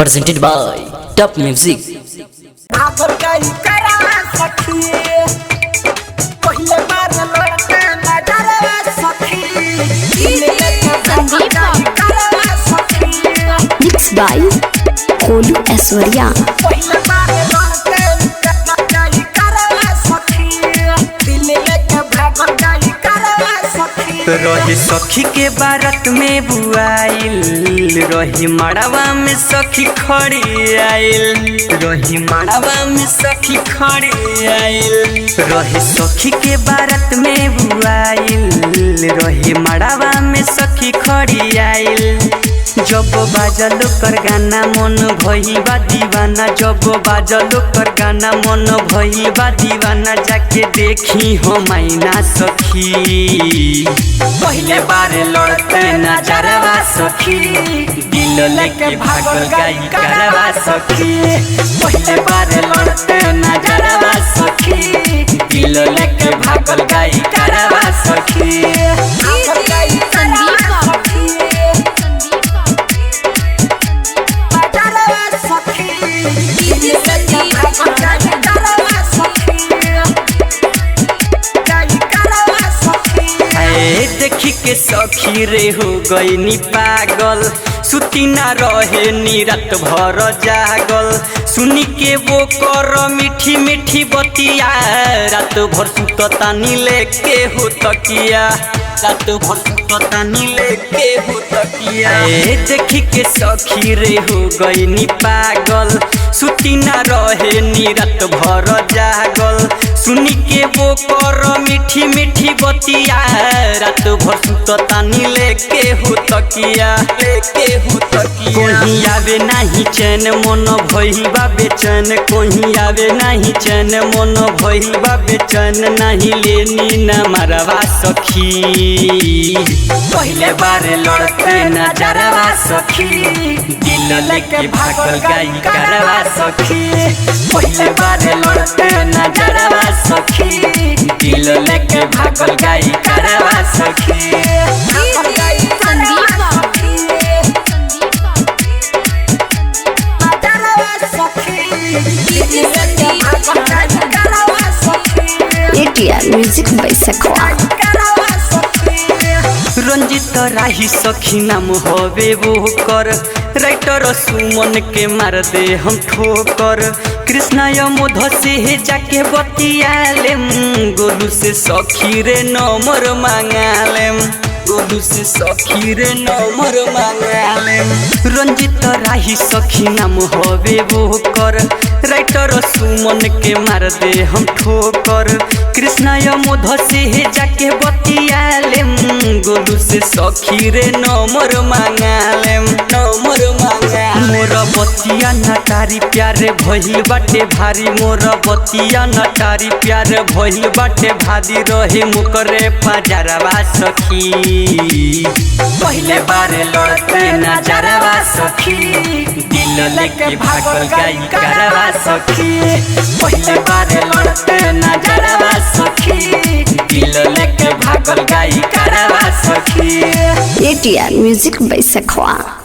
presented by Top Music। Mixed by Kolu Aishwarya। रही सखी के बारात में बुआइल, रही मड़वा में सखी खड़ी आइल, रही मड़वा में सखी खड़ी आइल। रही सखी के बारात में बुआइल, रही मड़वा में सखी खड़ी आइल। जब बाजल कर गाना मन भइबा दीवाना, जब बाजल कर गाना मन भइबा दीवाना, जाके देखी हम आईना सखी। पहले बार लड़ते नजरवा सखी, दिल लेके भागल गई करवा सखी। पहले बार लड़ते नजरवा सखी, दिल लेके भागल गई करवा सखी। देखी के सखी रे हो गई नी पागल, सुती ना रहे नी रात भर जागल। सुनी के वो कर मीठी मीठी बतिया, रात भर सुततानी लेके हो तकिया, रात भर सुततानी लेके हो तकिया। देखी के सखी रे हो गई नी पागल, सुती ना रहे नी रात भर जागल। सुनी के वो कर मीठी मीठी बतिया, रात भर सुततानी लेके हो तकिया, लेके हो तकिया। कोही आवे नहीं चैन मन भइल बा बेचैन, कोही आवे नहीं चैन मन भइल बा बेचैन, नहीं लेनी ना मरवा सखी। पहले बार लड़ते नजरवा सखी, दिल लेके भागल गई करवा सखी। पहले बार लड़ते नजरवा सखी, दिल लेके भागल गई करवा सखी। ATR Music by Sakwa। Ranjit राही सखी नाम हवे वो कर, राइटर सुमन के मार दे हम ठोकर। कृष्णा यमोध से जाके बतियालेम, गोलू से सखी रे नंबर मांगालेम, गोलू से सखी रे नंबर मांगालेम। रंजित राही सखी नाम हवे वो कर, राइटर सुमन के मार दे हम ठोकर। कृष्णा यमोध से जाके बतियालेम, गोलू से सखी रे नंबर मांगालेम, नंबर मांगालेम। मोर बतिया नटारी प्यारे भइल बाटे भारी, मोर बतिया नटारी प्यारे भइल बाटे भारी, रहे मुकरे पजरवा सखी। पहले बार लड़ते नजरवा सखी, दिल लेके भागल गई करवा सखी। पहले बार लड़ते नजरवा सखी, दिल लेके भागल गई करवा सखी। ATR Music by Sakwa।